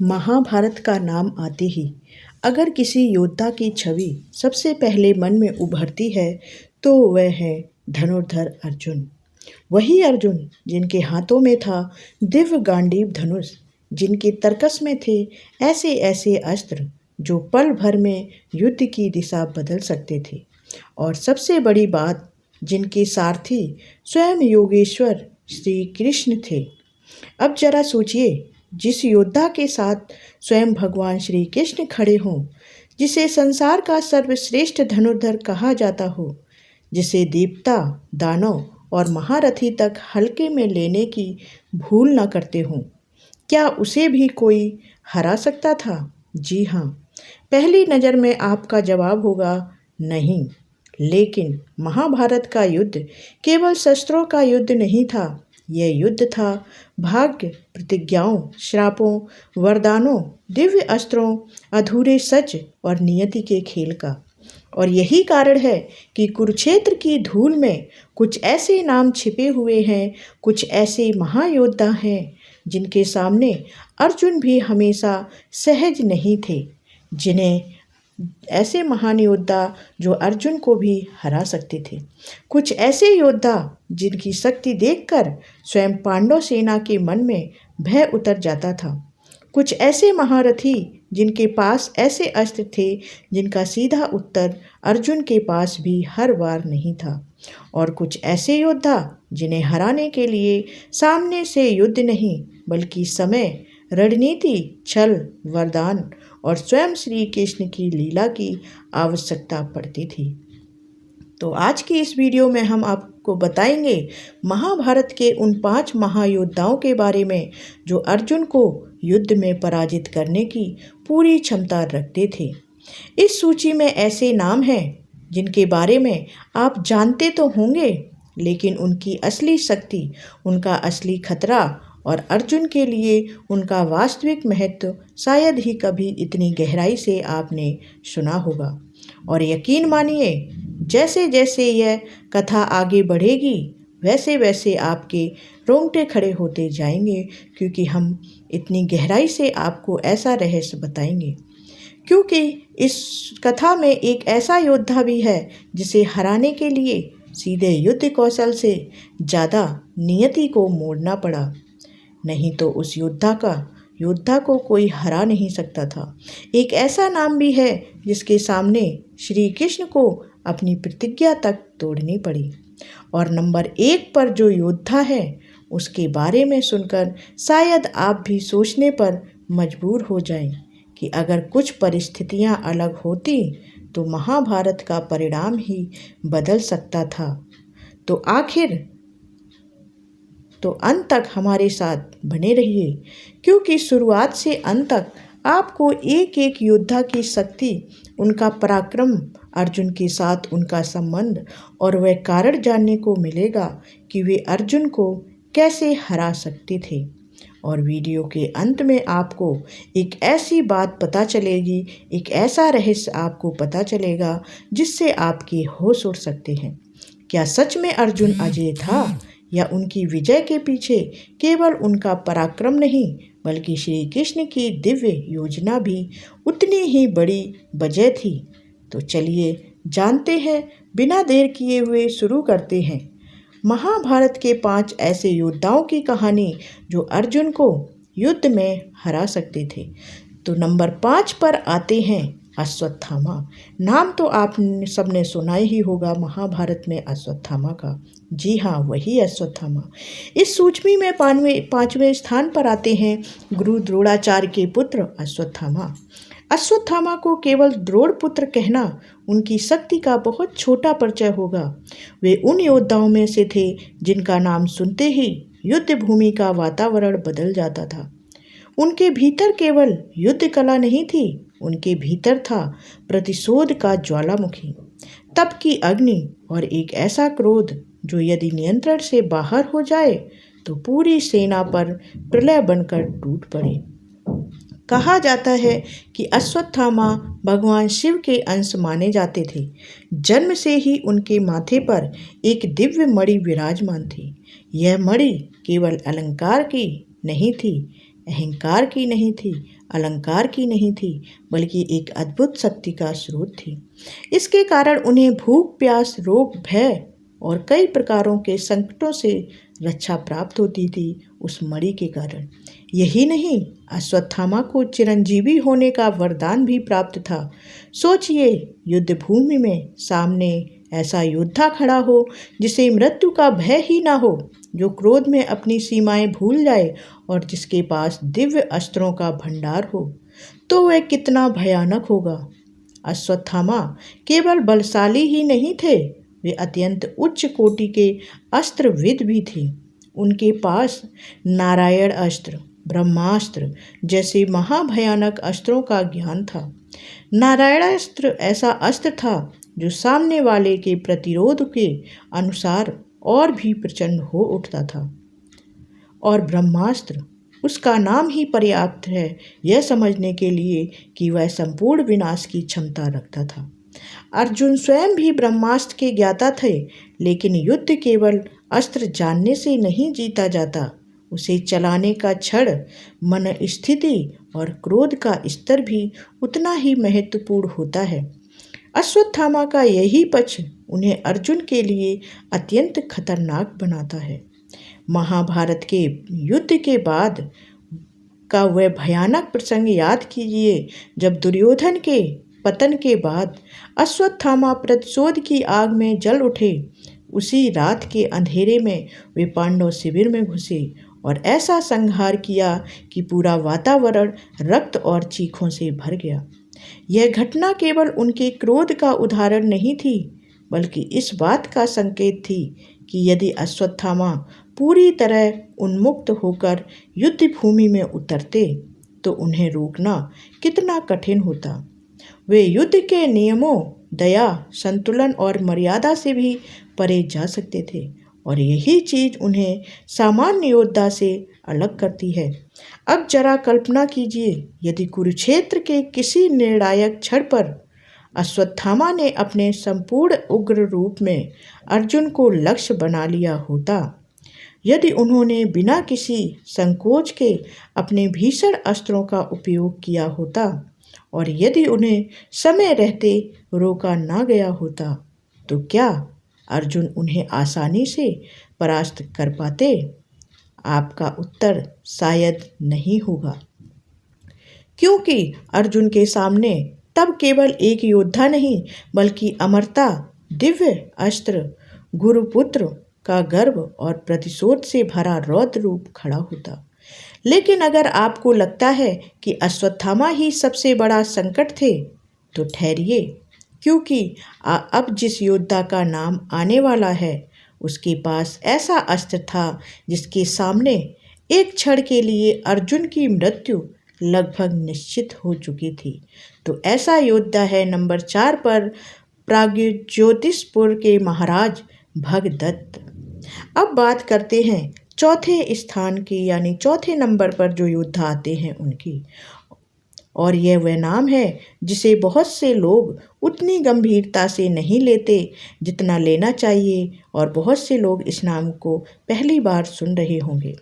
महाभारत का नाम आते ही अगर किसी योद्धा की छवि सबसे पहले मन में उभरती है तो वह है धनुर्धर अर्जुन। वही अर्जुन जिनके हाथों में था दिव्य गांडीव धनुष, जिनके तरकस में थे ऐसे ऐसे अस्त्र जो पल भर में युद्ध की दिशा बदल सकते थे। और सबसे बड़ी बात, जिनके सारथी स्वयं योगेश्वर श्री कृष्ण थे। अब जरा सोचिए, जिस योद्धा के साथ स्वयं भगवान श्री कृष्ण खड़े हों, जिसे संसार का सर्वश्रेष्ठ धनुर्धर कहा जाता हो, जिसे देवता, दानव और महारथी तक हल्के में लेने की भूल न करते हों, क्या उसे भी कोई हरा सकता था? जी हाँ, पहली नज़र में आपका जवाब होगा नहीं। लेकिन महाभारत का युद्ध केवल शस्त्रों का युद्ध नहीं था। यह युद्ध था भाग्य, प्रतिज्ञाओं, श्रापों, वरदानों, दिव्य अस्त्रों, अधूरे सच और नियति के खेल का। और यही कारण है कि कुरुक्षेत्र की धूल में कुछ ऐसे नाम छिपे हुए हैं, कुछ ऐसे महायोद्धा हैं जिनके सामने अर्जुन भी हमेशा सहज नहीं थे, जिन्हें ऐसे महान योद्धा जो अर्जुन को भी हरा सकते थे। कुछ ऐसे योद्धा जिनकी शक्ति देखकर स्वयं पांडव सेना के मन में भय उतर जाता था। कुछ ऐसे महारथी जिनके पास ऐसे अस्त्र थे जिनका सीधा उत्तर अर्जुन के पास भी हर बार नहीं था। और कुछ ऐसे योद्धा जिन्हें हराने के लिए सामने से युद्ध नहीं बल्कि समय, रणनीति, छल, वरदान और स्वयं श्री कृष्ण की लीला की आवश्यकता पड़ती थी। तो आज की इस वीडियो में हम आपको बताएंगे महाभारत के उन 5 महायोद्धाओं के बारे में जो अर्जुन को युद्ध में पराजित करने की पूरी क्षमता रखते थे। इस सूची में ऐसे नाम हैं जिनके बारे में आप जानते तो होंगे, लेकिन उनकी असली शक्ति, उनका असली खतरा और अर्जुन के लिए उनका वास्तविक महत्व शायद ही कभी इतनी गहराई से आपने सुना होगा। और यकीन मानिए, जैसे जैसे यह कथा आगे बढ़ेगी वैसे वैसे आपके रोंगटे खड़े होते जाएंगे, क्योंकि हम इतनी गहराई से आपको ऐसा रहस्य बताएंगे। क्योंकि इस कथा में एक ऐसा योद्धा भी है जिसे हराने के लिए सीधे युद्ध कौशल से ज़्यादा नियति को मोड़ना पड़ा। नहीं तो उस योद्धा को कोई हरा नहीं सकता था। एक ऐसा नाम भी है जिसके सामने श्री कृष्ण को अपनी प्रतिज्ञा तक तोड़नी पड़ी। और नंबर 1 पर जो योद्धा है उसके बारे में सुनकर शायद आप भी सोचने पर मजबूर हो जाएं कि अगर कुछ परिस्थितियां अलग होती तो महाभारत का परिणाम ही बदल सकता था। तो अंत तक हमारे साथ बने रहिए, क्योंकि शुरुआत से अंत तक आपको एक एक योद्धा की शक्ति, उनका पराक्रम, अर्जुन के साथ उनका संबंध और वह कारण जानने को मिलेगा कि वे अर्जुन को कैसे हरा सकते थे। और वीडियो के अंत में आपको एक ऐसी बात पता चलेगी, एक ऐसा रहस्य आपको पता चलेगा जिससे आपके होश उड़ सकते हैं। क्या सच में अर्जुन अजय था, या उनकी विजय के पीछे केवल उनका पराक्रम नहीं बल्कि श्री कृष्ण की दिव्य योजना भी उतनी ही बड़ी वजह थी? तो चलिए जानते हैं, बिना देर किए हुए शुरू करते हैं महाभारत के 5 ऐसे योद्धाओं की कहानी जो अर्जुन को युद्ध में हरा सकते थे। तो नंबर 5 पर आते हैं अश्वत्थामा। नाम तो आप सबने सुना ही होगा महाभारत में अश्वत्थामा का। जी हाँ, वही अश्वत्थामा। इस सूची में 5वें स्थान पर आते हैं गुरु द्रोणाचार्य के पुत्र अश्वत्थामा। अश्वत्थामा को केवल द्रोण पुत्र कहना उनकी शक्ति का बहुत छोटा परिचय होगा। वे उन योद्धाओं में से थे जिनका नाम सुनते ही युद्ध भूमि का वातावरण बदल जाता था। उनके भीतर केवल युद्ध कला नहीं थी, उनके भीतर था प्रतिशोध का ज्वालामुखी, तप की अग्नि और एक ऐसा क्रोध जो यदि नियंत्रण से बाहर हो जाए तो पूरी सेना पर प्रलय बनकर टूट पड़े। कहा जाता है कि अश्वत्थामा भगवान शिव के अंश माने जाते थे। जन्म से ही उनके माथे पर एक दिव्य मणि विराजमान थी। यह मणि केवल अलंकार की नहीं थी, अहंकार की नहीं थी, अलंकार की नहीं थी, बल्कि एक अद्भुत शक्ति का स्रोत थी। इसके कारण उन्हें भूख, प्यास, रोग, भय और कई प्रकारों के संकटों से रक्षा प्राप्त होती थी उस मणि के कारण। यही नहीं, अश्वत्थामा को चिरंजीवी होने का वरदान भी प्राप्त था। सोचिए, युद्ध भूमि में सामने ऐसा योद्धा खड़ा हो जिसे मृत्यु का भय ही ना हो, जो क्रोध में अपनी सीमाएं भूल जाए और जिसके पास दिव्य अस्त्रों का भंडार हो, तो वह कितना भयानक होगा। अश्वत्थामा केवल बलशाली ही नहीं थे, वे अत्यंत उच्च कोटि के अस्त्रविद भी थे। उनके पास नारायण अस्त्र, ब्रह्मास्त्र जैसे महाभयानक अस्त्रों का ज्ञान था। नारायणास्त्र ऐसा अस्त्र था जो सामने वाले के प्रतिरोध के अनुसार और भी प्रचंड हो उठता था, और ब्रह्मास्त्र, उसका नाम ही पर्याप्त है यह समझने के लिए कि वह संपूर्ण विनाश की क्षमता रखता था। अर्जुन स्वयं भी ब्रह्मास्त्र के ज्ञाता थे, लेकिन युद्ध केवल अस्त्र जानने से नहीं जीता जाता, उसे चलाने का क्षण, मन स्थिति और क्रोध का स्तर भी उतना ही महत्वपूर्ण होता है। अश्वत्थामा का यही पक्ष उन्हें अर्जुन के लिए अत्यंत खतरनाक बनाता है। महाभारत के युद्ध के बाद का वह भयानक प्रसंग याद कीजिए, जब दुर्योधन के पतन के बाद अश्वत्थामा प्रतिशोध की आग में जल उठे। उसी रात के अंधेरे में वे पांडव शिविर में घुसे और ऐसा संहार किया कि पूरा वातावरण रक्त और चीखों से भर गया। यह घटना केवल उनके क्रोध का उदाहरण नहीं थी, बल्कि इस बात का संकेत थी कि यदि अश्वत्थामा पूरी तरह उन्मुक्त होकर युद्ध भूमि में उतरते तो उन्हें रोकना कितना कठिन होता। वे युद्ध के नियमों, दया, संतुलन और मर्यादा से भी परे जा सकते थे, और यही चीज उन्हें सामान्य योद्धा से अलग करती है। अब जरा कल्पना कीजिए, यदि कुरुक्षेत्र के किसी निर्णायक क्षण पर अश्वत्थामा ने अपने संपूर्ण उग्र रूप में अर्जुन को लक्ष्य बना लिया होता, यदि उन्होंने बिना किसी संकोच के अपने भीषण अस्त्रों का उपयोग किया होता, और यदि उन्हें समय रहते रोका ना गया होता, तो क्या अर्जुन उन्हें आसानी से परास्त कर पाते? आपका उत्तर शायद नहीं होगा, क्योंकि अर्जुन के सामने तब केवल एक योद्धा नहीं, बल्कि अमरता, दिव्य अस्त्र, गुरुपुत्र का गर्व और प्रतिशोध से भरा रौद्र रूप खड़ा होता। लेकिन अगर आपको लगता है कि अश्वत्थामा ही सबसे बड़ा संकट थे, तो ठहरिए, क्योंकि अब जिस योद्धा का नाम आने वाला है, उसके पास ऐसा अस्त्र था जिसके सामने एक क्षण के लिए अर्जुन की मृत्यु लगभग निश्चित हो चुकी थी। तो ऐसा योद्धा है नंबर 4 पर प्राग्ज्योतिषपुर के महाराज भगदत्त। अब बात करते हैं चौथे स्थान की, यानी चौथे नंबर पर जो योद्धा आते हैं उनकी, और यह वह नाम है जिसे बहुत से लोग उतनी गंभीरता से नहीं लेते जितना लेना चाहिए, और बहुत से लोग इस नाम को पहली बार सुन रहे होंगे।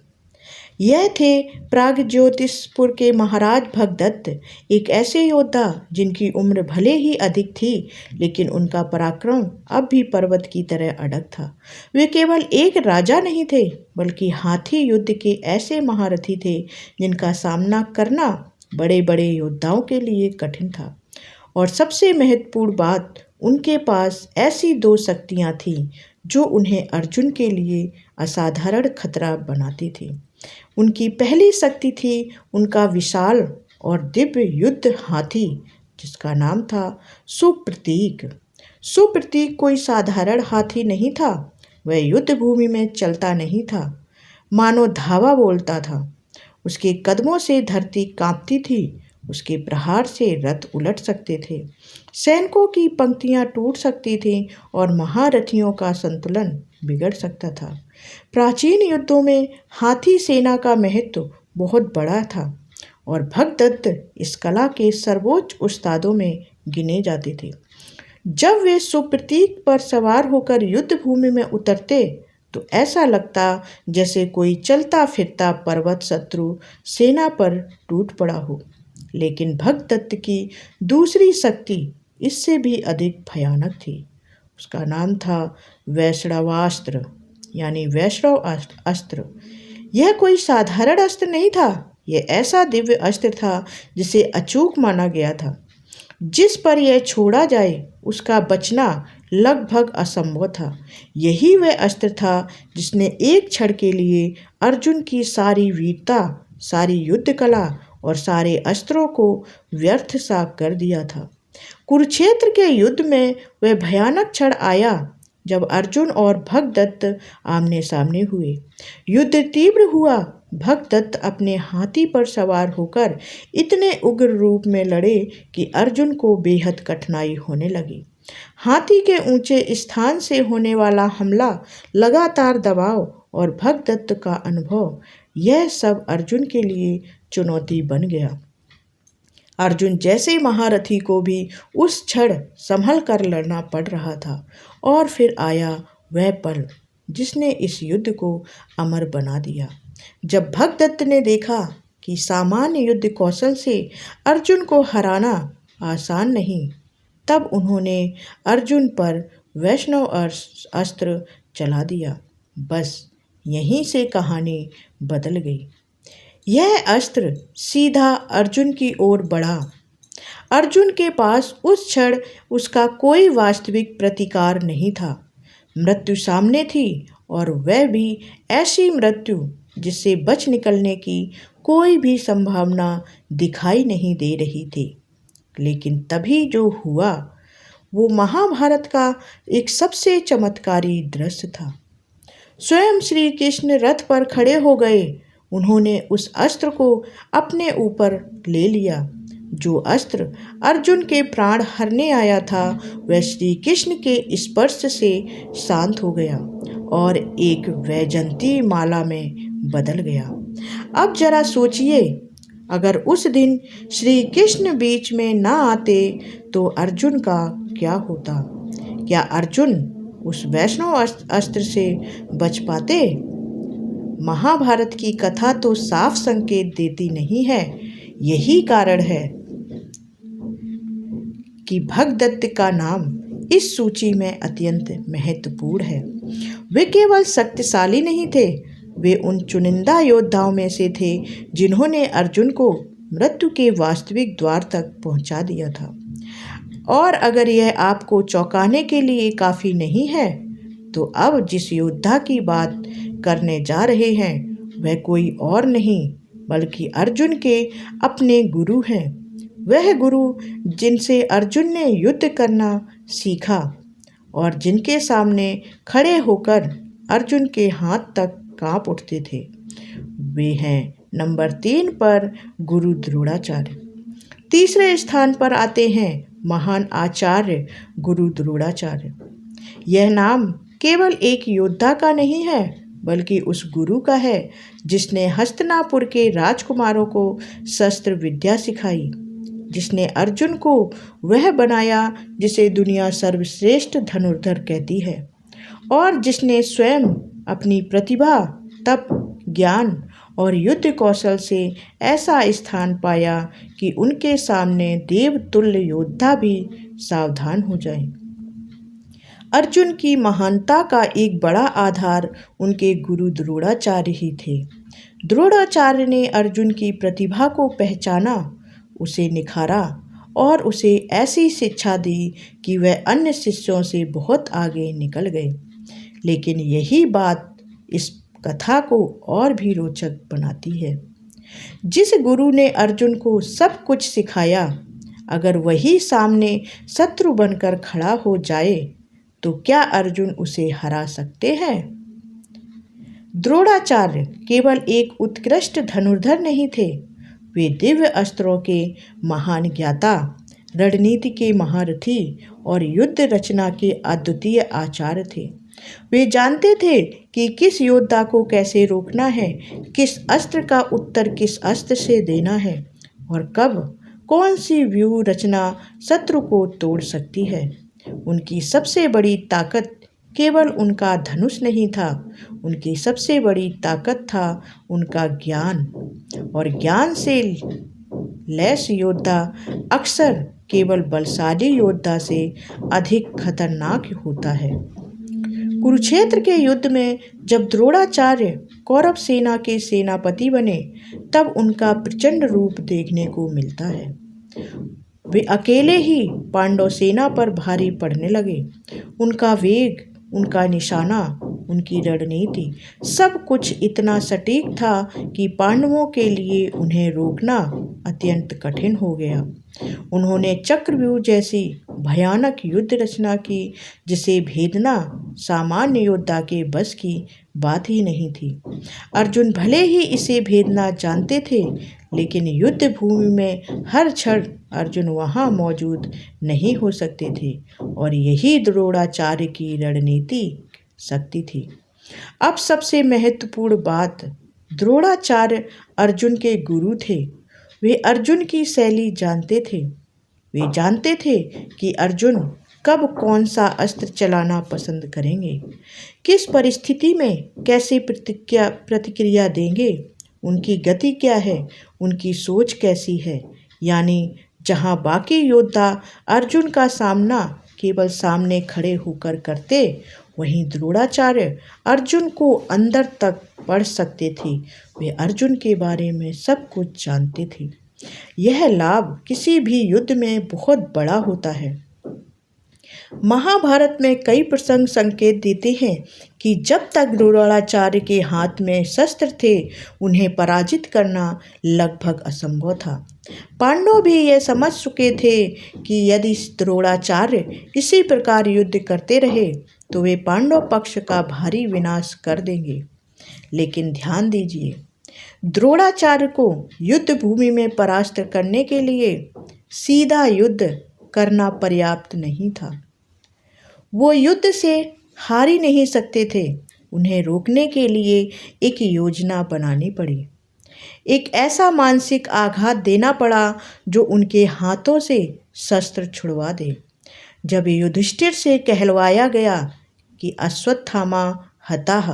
यह थे प्राग्ज्योतिषपुर के महाराज भगदत्त, एक ऐसे योद्धा जिनकी उम्र भले ही अधिक थी, लेकिन उनका पराक्रम अब भी पर्वत की तरह अड़ग था। वे केवल एक राजा नहीं थे, बल्कि हाथी युद्ध के ऐसे महारथी थे जिनका सामना करना बड़े बड़े योद्धाओं के लिए कठिन था। और सबसे महत्वपूर्ण बात, उनके पास ऐसी 2 शक्तियाँ थीं जो उन्हें अर्जुन के लिए असाधारण खतरा बनाती थी। उनकी पहली शक्ति थी उनका विशाल और दिव्य युद्ध हाथी, जिसका नाम था सुप्रतीक। सुप्रतीक कोई साधारण हाथी नहीं था। वह युद्ध भूमि में चलता नहीं था, मानो धावा बोलता था। उसके कदमों से धरती कांपती थी, उसके प्रहार से रथ उलट सकते थे, सैनिकों की पंक्तियां टूट सकती थीं और महारथियों का संतुलन बिगड़ सकता था। प्राचीन युद्धों में हाथी सेना का महत्व बहुत बड़ा था, और भगदत्त इस कला के सर्वोच्च उस्तादों में गिने जाते थे। जब वे सुप्रतीक पर सवार होकर युद्ध भूमि में उतरते, तो ऐसा लगता जैसे कोई चलता फिरता पर्वत शत्रु सेना पर टूट पड़ा हो। लेकिन भगदत्त की दूसरी शक्ति इससे भी अधिक भयानक थी। उसका नाम था वैष्णवास्त्र, यानी वैष्णव अस्त्र। यह कोई साधारण अस्त्र नहीं था, यह ऐसा दिव्य अस्त्र था जिसे अचूक माना गया था। जिस पर यह छोड़ा जाए उसका बचना लगभग असंभव था। यही वह अस्त्र था जिसने एक क्षण के लिए अर्जुन की सारी वीरता, सारी युद्ध कला और सारे अस्त्रों को व्यर्थ सा कर दिया था। कुरुक्षेत्र के युद्ध में वह भयानक क्षण आया जब अर्जुन और भगदत्त आमने सामने हुए। युद्ध तीव्र हुआ। भगदत्त अपने हाथी पर सवार होकर इतने उग्र रूप में लड़े कि अर्जुन को बेहद कठिनाई होने लगी। हाथी के ऊंचे स्थान से होने वाला हमला, लगातार दबाव और भगदत्त का अनुभव, यह सब अर्जुन के लिए चुनौती बन गया। अर्जुन जैसे महारथी को भी उस क्षण संभल कर लड़ना पड़ रहा था। और फिर आया वह पल जिसने इस युद्ध को अमर बना दिया। जब भगदत्त ने देखा कि सामान्य युद्ध कौशल से अर्जुन को हराना आसान नहीं, तब उन्होंने अर्जुन पर वैष्णव अस्त्र चला दिया। बस यहीं से कहानी बदल गई। यह अस्त्र सीधा अर्जुन की ओर बढ़ा। अर्जुन के पास उस क्षण उसका कोई वास्तविक प्रतिकार नहीं था। मृत्यु सामने थी, और वह भी ऐसी मृत्यु जिससे बच निकलने की कोई भी संभावना दिखाई नहीं दे रही थी। लेकिन तभी जो हुआ वो महाभारत का एक सबसे चमत्कारी दृश्य था। स्वयं श्री कृष्ण रथ पर खड़े हो गए। उन्होंने उस अस्त्र को अपने ऊपर ले लिया। जो अस्त्र अर्जुन के प्राण हरने आया था, वह श्री कृष्ण के स्पर्श से शांत हो गया और एक वैजयंती माला में बदल गया। अब जरा सोचिए, अगर उस दिन श्री कृष्ण बीच में ना आते तो अर्जुन का क्या होता? क्या अर्जुन उस वैष्णव अस्त्र से बच पाते? महाभारत की कथा तो साफ संकेत देती नहीं है। यही कारण है कि भगदत्त का नाम इस सूची में अत्यंत महत्वपूर्ण है। वे केवल शक्तिशाली नहीं थे, वे उन चुनिंदा योद्धाओं में से थे जिन्होंने अर्जुन को मृत्यु के वास्तविक द्वार तक पहुंचा दिया था। और अगर यह आपको चौंकाने के लिए काफ़ी नहीं है, तो अब जिस योद्धा की बात करने जा रहे हैं वह कोई और नहीं बल्कि अर्जुन के अपने गुरु हैं। वह गुरु जिनसे अर्जुन ने युद्ध करना सीखा और जिनके सामने खड़े होकर अर्जुन के हाथ तक कांप उठते थे। वे हैं नंबर 3 पर गुरु द्रोणाचार्य। तीसरे स्थान पर आते हैं महान आचार्य गुरु द्रोणाचार्य। यह नाम केवल एक योद्धा का नहीं है बल्कि उस गुरु का है जिसने हस्तिनापुर के राजकुमारों को शस्त्र विद्या सिखाई, जिसने अर्जुन को वह बनाया जिसे दुनिया सर्वश्रेष्ठ धनुर्धर कहती है, और जिसने स्वयं अपनी प्रतिभा, तप, ज्ञान और युद्ध कौशल से ऐसा स्थान पाया कि उनके सामने देवतुल्य योद्धा भी सावधान हो जाएं। अर्जुन की महानता का एक बड़ा आधार उनके गुरु द्रोणाचार्य ही थे। द्रोणाचार्य ने अर्जुन की प्रतिभा को पहचाना, उसे निखारा और उसे ऐसी शिक्षा दी कि वह अन्य शिष्यों से बहुत आगे निकल गए। लेकिन यही बात इस कथा को और भी रोचक बनाती है। जिस गुरु ने अर्जुन को सब कुछ सिखाया, अगर वही सामने शत्रु बनकर खड़ा हो जाए तो क्या अर्जुन उसे हरा सकते हैं? द्रोणाचार्य केवल एक उत्कृष्ट धनुर्धर नहीं थे, वे दिव्य अस्त्रों के महान ज्ञाता, रणनीति के महारथी और युद्ध रचना के अद्वितीय आचार्य थे। वे जानते थे कि किस योद्धा को कैसे रोकना है, किस अस्त्र का उत्तर किस अस्त्र से देना है और कब कौन सी व्यूह रचना शत्रु को तोड़ सकती है। उनकी सबसे बड़ी ताकत केवल उनका धनुष नहीं था, उनकी सबसे बड़ी ताकत था उनका ज्ञान, और ज्ञान से लैस योद्धा अक्सर केवल बलशाली योद्धा से अधिक खतरनाक होता है। कुरुक्षेत्र के युद्ध में जब द्रोणाचार्य कौरव सेना के सेनापति बने, तब उनका प्रचंड रूप देखने को मिलता है। वे अकेले ही पांडव सेना पर भारी पड़ने लगे। उनका वेग, उनका निशाना, उनकी रणनीति, सब कुछ इतना सटीक था कि पांडवों के लिए उन्हें रोकना अत्यंत कठिन हो गया। उन्होंने चक्रव्यूह जैसी भयानक युद्ध रचना की, जिसे भेदना सामान्य योद्धा के बस की बात ही नहीं थी। अर्जुन भले ही इसे भेदना जानते थे, लेकिन युद्ध भूमि में हर क्षण अर्जुन वहां मौजूद नहीं हो सकते थे, और यही द्रोणाचार्य की रणनीति शक्ति थी। अब सबसे महत्वपूर्ण बात, द्रोणाचार्य अर्जुन के गुरु थे। वे अर्जुन की शैली जानते थे। वे जानते थे कि अर्जुन कब कौन सा अस्त्र चलाना पसंद करेंगे, किस परिस्थिति में कैसे प्रतिक्रिया देंगे, उनकी गति क्या है, उनकी सोच कैसी है। यानी जहां बाकी योद्धा अर्जुन का सामना केवल सामने खड़े होकर करते, वहीं द्रोणाचार्य अर्जुन को अंदर तक पढ़ सकते थे। वे अर्जुन के बारे में सब कुछ जानते थे। यह लाभ किसी भी युद्ध में बहुत बड़ा होता है। महाभारत में कई प्रसंग संकेत देते हैं कि जब तक द्रोणाचार्य के हाथ में शस्त्र थे, उन्हें पराजित करना लगभग असंभव था। पांडव भी यह समझ चुके थे कि यदि द्रोणाचार्य इसी प्रकार युद्ध करते रहे तो वे पांडव पक्ष का भारी विनाश कर देंगे। लेकिन ध्यान दीजिए, द्रोणाचार्य को युद्ध भूमि में परास्त करने के लिए सीधा युद्ध करना पर्याप्त नहीं था। वो युद्ध से हार ही नहीं सकते थे। उन्हें रोकने के लिए एक योजना बनानी पड़ी। एक ऐसा मानसिक आघात देना पड़ा जो उनके हाथों से शस्त्र छुड़वा दे। जब युधिष्ठिर से कहलवाया गया कि अश्वत्थामा हताः,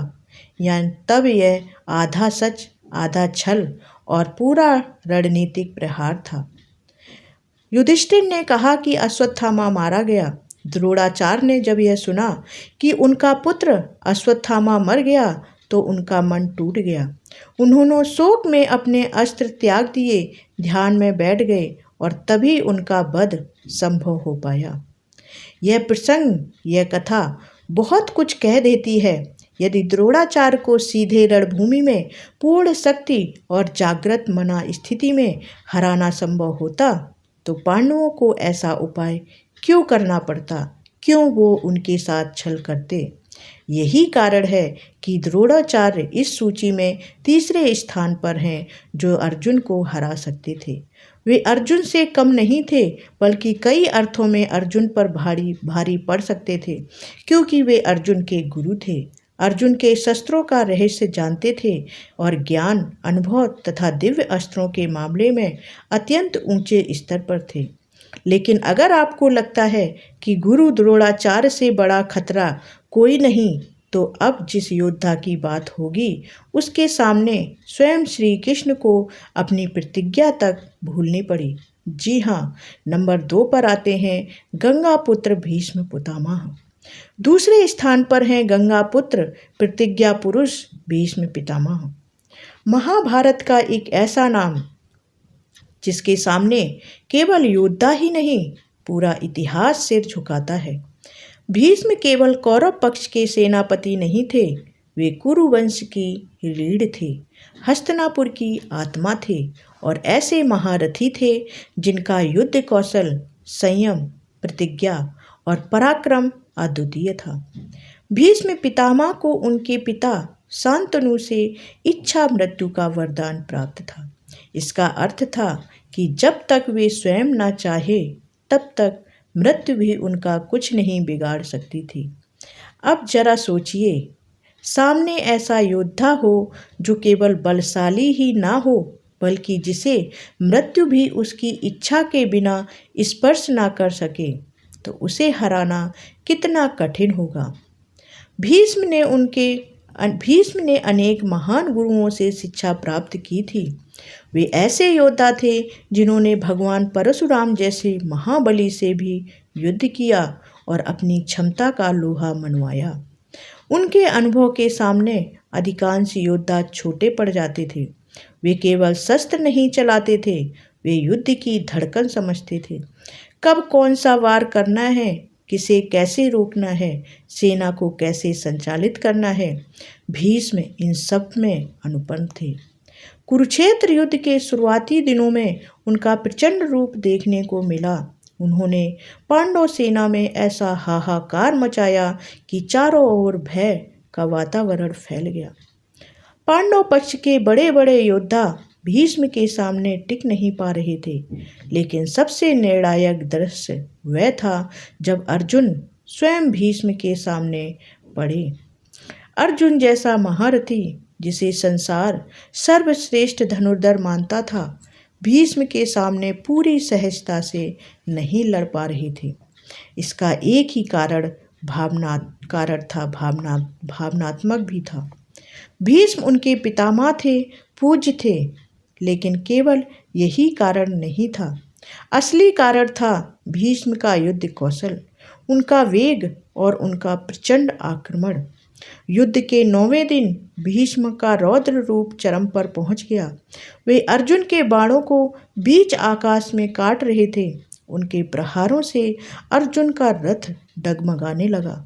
यानी तब यह आधा सच आधा छल और पूरा रणनीतिक प्रहार था। युधिष्ठिर ने कहा कि अश्वत्थामा मारा गया। द्रोणाचार्य ने जब यह सुना कि उनका पुत्र अश्वत्थामा मर गया तो उनका मन टूट गया। उन्होंने शोक में अपने अस्त्र त्याग दिए, ध्यान में बैठ गए, और तभी उनका वध संभव हो पाया। यह प्रसंग, यह कथा बहुत कुछ कह देती है। यदि द्रोणाचार्य को सीधे रणभूमि में पूर्ण शक्ति और जागृत मना स्थिति में हराना संभव होता, तो पांडवों को ऐसा उपाय क्यों करना पड़ता, क्यों वो उनके साथ छल करते। यही कारण है कि द्रोणाचार्य इस सूची में तीसरे स्थान पर हैं जो अर्जुन को हरा सकते थे। वे अर्जुन से कम नहीं थे, बल्कि कई अर्थों में अर्जुन पर भारी पड़ सकते थे, क्योंकि वे अर्जुन के गुरु थे। अर्जुन के शस्त्रों का रहस्य जानते थे और ज्ञान, अनुभव तथा दिव्य अस्त्रों के मामले में अत्यंत ऊंचे स्तर पर थे। लेकिन अगर आपको लगता है कि गुरु द्रोणाचार्य से बड़ा खतरा कोई नहीं, तो अब जिस योद्धा की बात होगी उसके सामने स्वयं श्री कृष्ण को अपनी प्रतिज्ञा तक भूलनी पड़ी। जी हाँ, नंबर 2 पर आते हैं गंगापुत्र भीष्म पितामह। दूसरे स्थान पर हैं गंगापुत्र प्रतिज्ञा पुरुष भीष्म पितामह। महाभारत का एक ऐसा नाम जिसके सामने केवल योद्धा ही नहीं, पूरा इतिहास सिर झुकाता है। भीष्म केवल कौरव पक्ष के सेनापति नहीं थे, वे कुरु वंश की रीढ़ थे, हस्तिनापुर की आत्मा थे और ऐसे महारथी थे जिनका युद्ध कौशल, संयम, प्रतिज्ञा और पराक्रम अद्वितीय था। भीष्म पितामह को उनके पिता शांतनु से इच्छा मृत्यु का वरदान प्राप्त था। इसका अर्थ था कि जब तक वे स्वयं न चाहे, तब तक मृत्यु भी उनका कुछ नहीं बिगाड़ सकती थी। अब जरा सोचिए, सामने ऐसा योद्धा हो जो केवल बलशाली ही ना हो, बल्कि जिसे मृत्यु भी उसकी इच्छा के बिना स्पर्श ना कर सके, तो उसे हराना कितना कठिन होगा। भीष्म ने उनके भीष्म ने अनेक महान गुरुओं से शिक्षा प्राप्त की थी। वे ऐसे योद्धा थे जिन्होंने भगवान परशुराम जैसे महाबली से भी युद्ध किया और अपनी क्षमता का लोहा मनवाया। उनके अनुभव के सामने अधिकांश योद्धा छोटे पड़ जाते थे। वे केवल शस्त्र नहीं चलाते थे, वे युद्ध की धड़कन समझते थे। कब कौन सा वार करना है, किसे कैसे रोकना है, सेना को कैसे संचालित करना है, भीष्म इन सब में अनुपम थे। कुरुक्षेत्र युद्ध के शुरुआती दिनों में उनका प्रचंड रूप देखने को मिला। उन्होंने पांडव सेना में ऐसा हाहाकार मचाया कि चारों ओर भय का वातावरण फैल गया। पांडव पक्ष के बड़े बड़े योद्धा भीष्म के सामने टिक नहीं पा रहे थे। लेकिन सबसे निर्णायक दृश्य वह था जब अर्जुन स्वयं भीष्म के सामने पड़े। अर्जुन जैसा महारथी, जिसे संसार सर्वश्रेष्ठ धनुर्धर मानता था, भीष्म के सामने पूरी सहजता से नहीं लड़ पा रहे थे। इसका एक ही कारण भावनात्मक भी था। भीष्म उनके पितामह थे, पूज्य थे, लेकिन केवल यही कारण नहीं था। असली कारण था भीष्म का युद्ध कौशल, उनका वेग और उनका प्रचंड आक्रमण। युद्ध के 9वें दिन भीष्म का रौद्र रूप चरम पर पहुंच गया। वे अर्जुन के बाणों को बीच आकाश में काट रहे थे। उनके प्रहारों से अर्जुन का रथ डगमगाने लगा।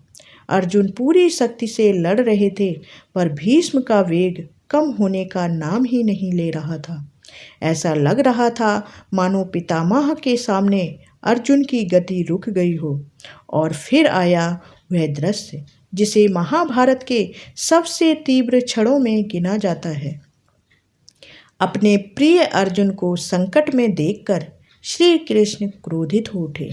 अर्जुन पूरी शक्ति से लड़ रहे थे, पर भीष्म का वेग कम होने का नाम ही नहीं ले रहा था। ऐसा लग रहा था मानो पितामह के सामने अर्जुन की गति रुक गई हो। और फिर आया वह दृश्य जिसे महाभारत के सबसे तीव्र क्षणों में गिना जाता है। अपने प्रिय अर्जुन को संकट में देखकर श्री कृष्ण क्रोधित हो उठे।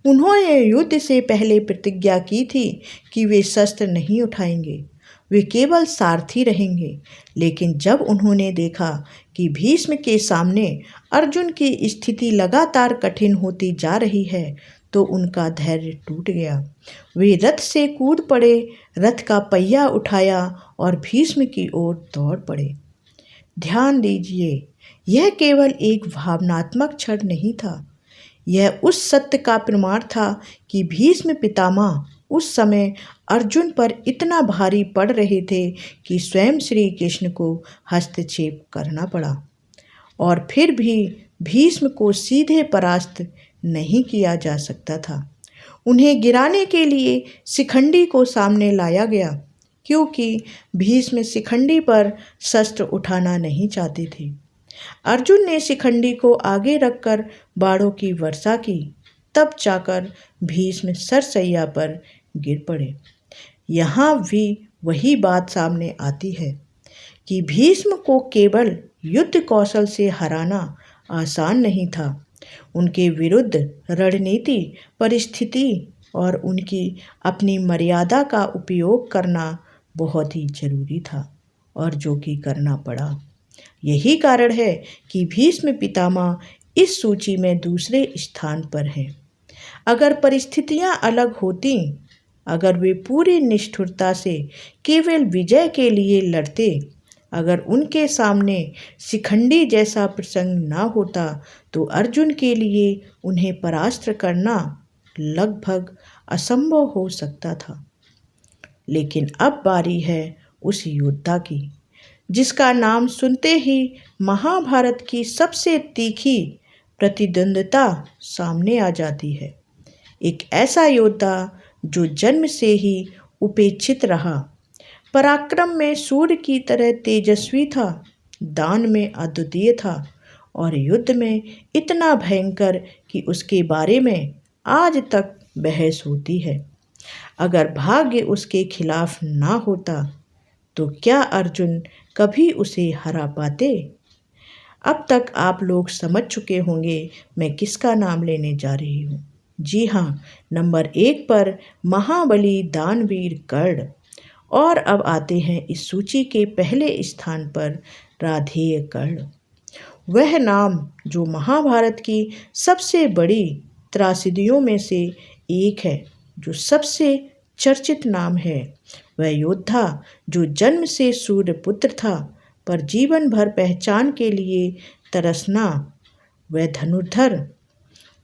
उन्होंने युद्ध से पहले प्रतिज्ञा की थी कि वे शस्त्र नहीं उठाएंगे, वे केवल सारथी रहेंगे। लेकिन जब उन्होंने देखा कि भीष्म के सामने अर्जुन की स्थिति लगातार कठिन होती जा रही है, तो उनका धैर्य टूट गया। वे रथ से कूद पड़े, रथ का पहिया उठाया और भीष्म की ओर दौड़ पड़े। ध्यान दीजिए, यह केवल एक भावनात्मक क्षण नहीं था, यह उस सत्य का प्रमाण था कि भीष्म पितामह उस समय अर्जुन पर इतना भारी पड़ रहे थे कि स्वयं श्री कृष्ण को हस्तक्षेप करना पड़ा। और फिर भी भीष्म को सीधे परास्त नहीं किया जा सकता था। उन्हें गिराने के लिए शिखंडी को सामने लाया गया, क्योंकि भीष्म शिखंडी पर शस्त्र उठाना नहीं चाहते थे। अर्जुन ने शिखंडी को आगे रखकर बाणों की वर्षा की, तब जाकर भीष्म सरसैया पर गिर पड़े। यहाँ भी वही बात सामने आती है कि भीष्म को केवल युद्ध कौशल से हराना आसान नहीं था, उनके विरुद्ध रणनीति, परिस्थिति और उनकी अपनी मर्यादा का उपयोग करना बहुत ही जरूरी था, और जो कि करना पड़ा। यही कारण है कि भीष्म पितामह इस सूची में दूसरे स्थान पर हैं। अगर परिस्थितियां अलग होती, अगर वे पूरी निष्ठुरता से केवल विजय के लिए लड़ते, अगर उनके सामने शिखंडी जैसा प्रसंग ना होता, तो अर्जुन के लिए उन्हें परास्त करना लगभग असंभव हो सकता था। लेकिन अब बारी है उस योद्धा की जिसका नाम सुनते ही महाभारत की सबसे तीखी प्रतिद्वंद्विता सामने आ जाती है। एक ऐसा योद्धा जो जन्म से ही उपेक्षित रहा, पराक्रम में सूर्य की तरह तेजस्वी था, दान में अद्वितीय था और युद्ध में इतना भयंकर कि उसके बारे में आज तक बहस होती है। अगर भाग्य उसके खिलाफ ना होता, तो क्या अर्जुन कभी उसे हरा पाते? अब तक आप लोग समझ चुके होंगे मैं किसका नाम लेने जा रही हूँ। जी हाँ, नंबर 1 पर महाबली दानवीर कर्ण। और अब आते हैं इस सूची के पहले स्थान पर राधेय कर्ण। वह नाम जो महाभारत की सबसे बड़ी त्रासदियों में से एक है, जो सबसे चर्चित नाम है, वह योद्धा जो जन्म से सूर्य पुत्र था, पर जीवन भर पहचान के लिए तरसना, वह धनुर्धर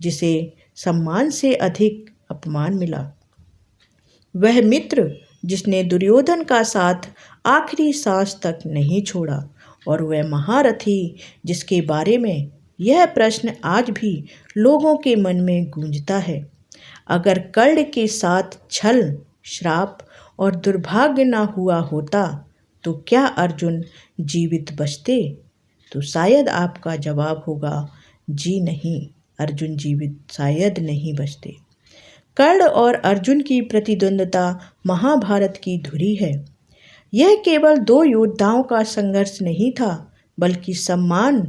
जिसे सम्मान से अधिक अपमान मिला, वह मित्र जिसने दुर्योधन का साथ आखिरी सांस तक नहीं छोड़ा, और वह महारथी जिसके बारे में यह प्रश्न आज भी लोगों के मन में गूंजता है। अगर कर्ण के साथ छल, श्राप और दुर्भाग्य न हुआ होता तो क्या अर्जुन जीवित बचते? तो शायद आपका जवाब होगा जी नहीं, अर्जुन जीवित शायद नहीं बचते। कर्ण और अर्जुन की प्रतिद्वंद्विता महाभारत की धुरी है। यह केवल दो योद्धाओं का संघर्ष नहीं था, बल्कि सम्मान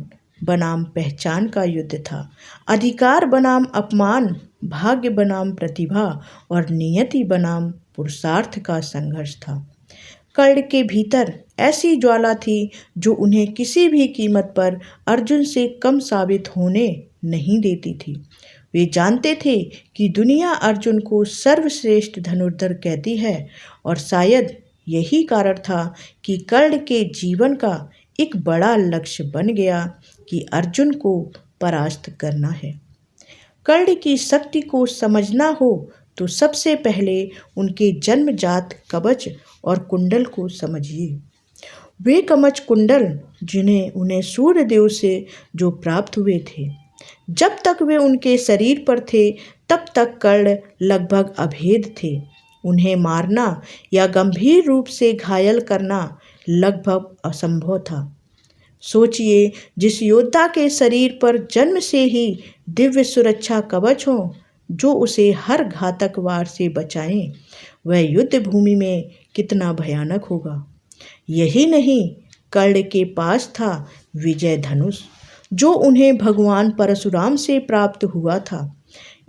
बनाम पहचान का युद्ध था, अधिकार बनाम अपमान, भाग्य बनाम प्रतिभा और नियति बनाम पुरुषार्थ का संघर्ष था। कर्ण के भीतर ऐसी ज्वाला थी जो उन्हें किसी भी कीमत पर अर्जुन से कम साबित होने नहीं देती थी। वे जानते थे कि दुनिया अर्जुन को सर्वश्रेष्ठ धनुर्धर कहती है, और शायद यही कारण था कि कर्ण के जीवन का एक बड़ा लक्ष्य बन गया कि अर्जुन को परास्त करना है। कर्ण की शक्ति को समझना हो तो सबसे पहले उनके जन्मजात कवच और कुंडल को समझिए। वे कवच कुंडल जिन्हें उन्हें सूर्यदेव से जो प्राप्त हुए थे, जब तक वे उनके शरीर पर थे तब तक कर्ण लगभग अभेद थे। उन्हें मारना या गंभीर रूप से घायल करना लगभग असंभव था। सोचिए, जिस योद्धा के शरीर पर जन्म से ही दिव्य सुरक्षा कवच हो जो उसे हर घातक वार से बचाएं, वह युद्ध भूमि में कितना भयानक होगा। यही नहीं, कर्ण के पास था विजय धनुष, जो उन्हें भगवान परशुराम से प्राप्त हुआ था।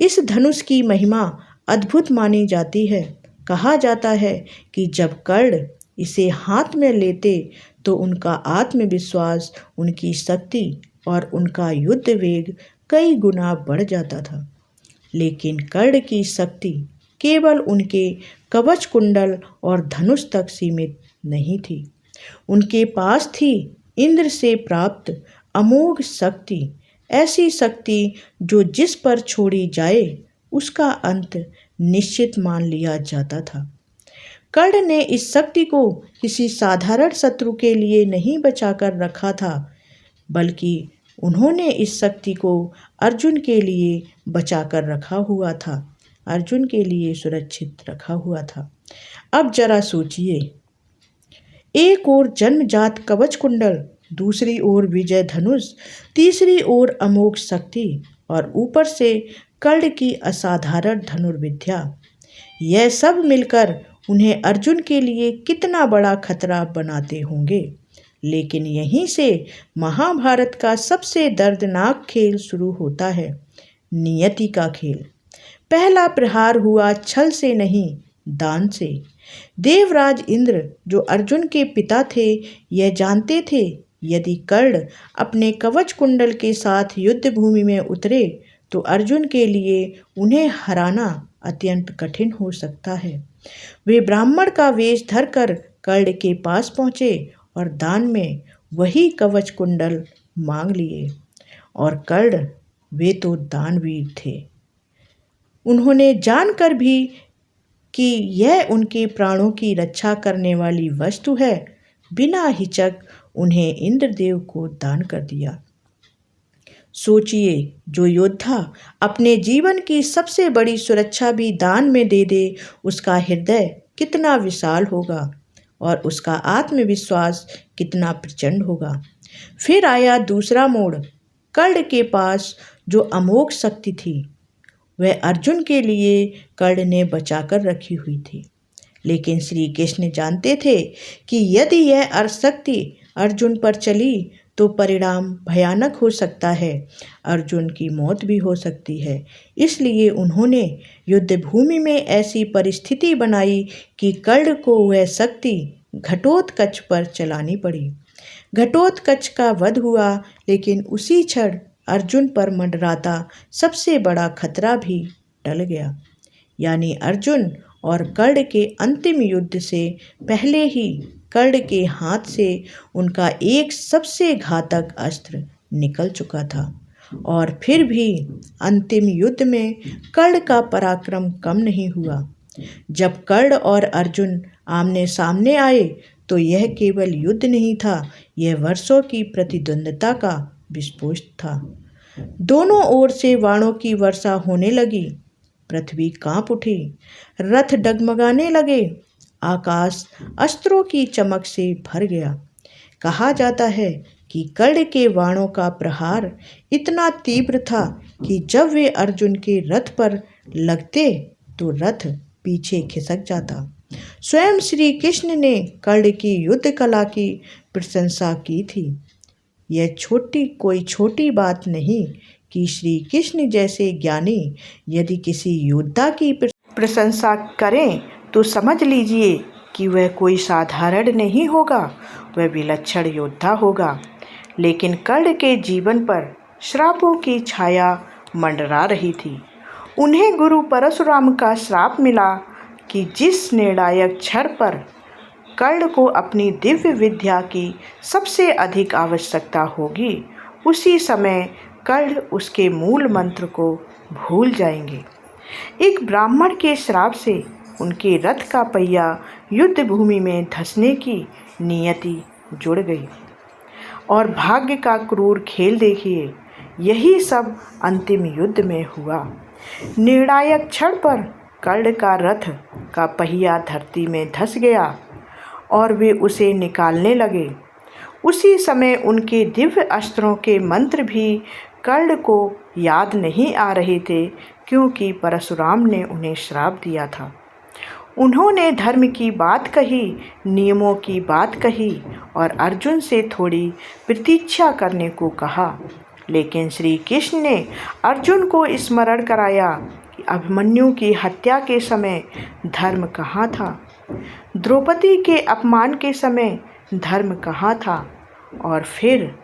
इस धनुष की महिमा अद्भुत मानी जाती है। कहा जाता है कि जब कर्ण इसे हाथ में लेते तो उनका आत्मविश्वास, उनकी शक्ति और उनका युद्ध वेग कई गुना बढ़ जाता था। लेकिन कर्ण की शक्ति केवल उनके कवच कुंडल और धनुष तक सीमित नहीं थी। उनके पास थी इंद्र से प्राप्त अमोघ शक्ति, ऐसी शक्ति जो जिस पर छोड़ी जाए उसका अंत निश्चित मान लिया जाता था। कर्ण ने इस शक्ति को किसी साधारण शत्रु के लिए नहीं बचाकर रखा था, बल्कि उन्होंने इस शक्ति को अर्जुन के लिए बचाकर रखा हुआ था, अर्जुन के लिए सुरक्षित रखा हुआ था। अब जरा सोचिए, एक ओर जन्मजात कवच कुंडल, दूसरी ओर विजय धनुष, तीसरी ओर अमोघ शक्ति और ऊपर से कर्ण की असाधारण धनुर्विद्या। यह सब मिलकर उन्हें अर्जुन के लिए कितना बड़ा खतरा बनाते होंगे। लेकिन यहीं से महाभारत का सबसे दर्दनाक खेल शुरू होता है, नियति का खेल। पहला प्रहार हुआ छल से नहीं, दान से। देवराज इंद्र, जो अर्जुन के पिता थे, यह जानते थे यदि कर्ण अपने कवच कुंडल के साथ युद्ध भूमि में उतरे तो अर्जुन के लिए उन्हें हराना अत्यंत कठिन हो सकता है। वे ब्राह्मण का वेश धरकर कर्ण के पास पहुँचे और दान में वही कवच कुंडल मांग लिए। और कर्ण, वे तो दानवीर थे। उन्होंने जानकर भी कि यह उनके प्राणों की रक्षा करने वाली वस्तु है, बिना हिचक उन्हें इंद्रदेव को दान कर दिया। सोचिए, जो योद्धा अपने जीवन की सबसे बड़ी सुरक्षा भी दान में दे दे, उसका हृदय कितना विशाल होगा और उसका आत्मविश्वास कितना प्रचंड होगा। फिर आया दूसरा मोड़। कर्ण के पास जो अमोघ शक्ति थी, वह अर्जुन के लिए कर्ण ने बचाकर रखी हुई थी। लेकिन श्री कृष्ण जानते थे कि यदि यह शक्ति अर्जुन पर चली तो परिणाम भयानक हो सकता है, अर्जुन की मौत भी हो सकती है। इसलिए उन्होंने युद्ध भूमि में ऐसी परिस्थिति बनाई कि कर्ण को वह शक्ति घटोत्कच पर चलानी पड़ी। घटोत्कच का वध हुआ, लेकिन उसी क्षण अर्जुन पर मंडराता सबसे बड़ा खतरा भी टल गया। यानी अर्जुन और कर्ण के अंतिम युद्ध से पहले ही कर्ण के हाथ से उनका एक सबसे घातक अस्त्र निकल चुका था। और फिर भी अंतिम युद्ध में कर्ण का पराक्रम कम नहीं हुआ। जब कर्ण और अर्जुन आमने सामने आए तो यह केवल युद्ध नहीं था, यह वर्षों की प्रतिद्वंद्विता का विस्फोट था। दोनों ओर से बाणों की वर्षा होने लगी, पृथ्वी कांप उठी, रथ डगमगाने लगे, आकाश अस्त्रों की चमक से भर गया। कहा जाता है कि कर्ण के बाणों का प्रहार इतना तीव्र था कि जब वे अर्जुन के रथ पर लगते तो रथ पीछे खिसक जाता। स्वयं श्री कृष्ण ने कर्ण की युद्ध कला की प्रशंसा की थी। यह कोई छोटी बात नहीं कि श्री कृष्ण जैसे ज्ञानी यदि किसी योद्धा की प्रशंसा करें तो समझ लीजिए कि वह कोई साधारण नहीं होगा, वह विलक्षण योद्धा होगा। लेकिन कर्ण के जीवन पर श्रापों की छाया मंडरा रही थी। उन्हें गुरु परशुराम का श्राप मिला कि जिस निर्णायक क्षण पर कर्ण को अपनी दिव्य विद्या की सबसे अधिक आवश्यकता होगी, उसी समय कर्ण उसके मूल मंत्र को भूल जाएंगे। एक ब्राह्मण के श्राप से उनके रथ का पहिया युद्ध भूमि में धंसने की नियति जुड़ गई। और भाग्य का क्रूर खेल देखिए, यही सब अंतिम युद्ध में हुआ। निर्णायक क्षण पर कर्ण का रथ का पहिया धरती में धंस गया और वे उसे निकालने लगे। उसी समय उनके दिव्य अस्त्रों के मंत्र भी कर्ण को याद नहीं आ रहे थे, क्योंकि परशुराम ने उन्हें श्राप दिया था। उन्होंने धर्म की बात कही, नियमों की बात कही और अर्जुन से थोड़ी प्रतीक्षा करने को कहा। लेकिन श्री कृष्ण ने अर्जुन को स्मरण कराया कि अभिमन्यु की हत्या के समय धर्म कहाँ था, द्रौपदी के अपमान के समय धर्म कहाँ था। और फिर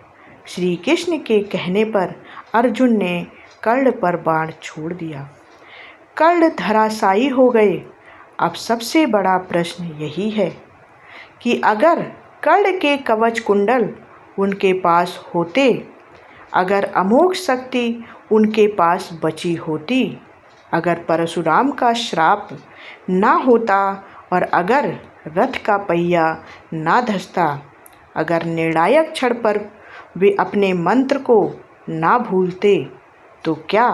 श्री कृष्ण के कहने पर अर्जुन ने कर्ण पर बाण छोड़ दिया। कर्ण धराशायी हो गए। अब सबसे बड़ा प्रश्न यही है कि अगर कर्ण के कवच कुंडल उनके पास होते, अगर अमोघ शक्ति उनके पास बची होती, अगर परशुराम का श्राप ना होता और अगर रथ का पहिया ना धंसता, अगर निर्णायक क्षण पर वे अपने मंत्र को ना भूलते, तो क्या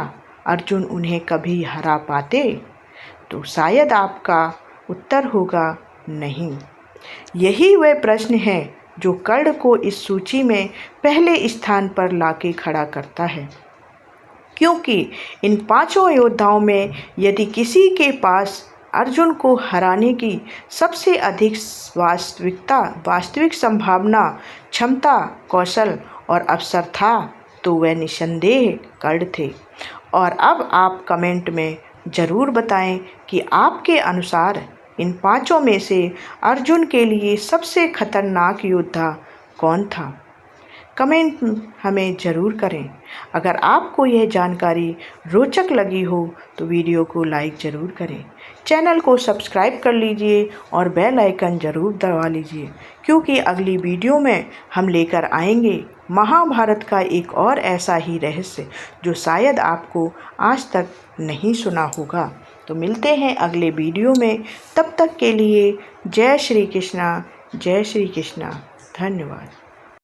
अर्जुन उन्हें कभी हरा पाते? तो शायद आपका उत्तर होगा नहीं। यही वह प्रश्न है जो कर्ण को इस सूची में पहले स्थान पर लाके खड़ा करता है, क्योंकि इन पांचों योद्धाओं में यदि किसी के पास अर्जुन को हराने की सबसे अधिक वास्तविक संभावना, क्षमता, कौशल और अवसर था, तो वह निसंदेह कर्ण थे। और अब आप कमेंट में ज़रूर बताएं कि आपके अनुसार इन पांचों में से अर्जुन के लिए सबसे खतरनाक योद्धा कौन था। कमेंट हमें ज़रूर करें। अगर आपको यह जानकारी रोचक लगी हो तो वीडियो को लाइक ज़रूर करें, चैनल को सब्सक्राइब कर लीजिए और बेल आइकन ज़रूर दबा लीजिए, क्योंकि अगली वीडियो में हम लेकर आएंगे महाभारत का एक और ऐसा ही रहस्य जो शायद आपको आज तक नहीं सुना होगा। तो मिलते हैं अगले वीडियो में, तब तक के लिए जय श्री कृष्णा, जय श्री कृष्णा। धन्यवाद।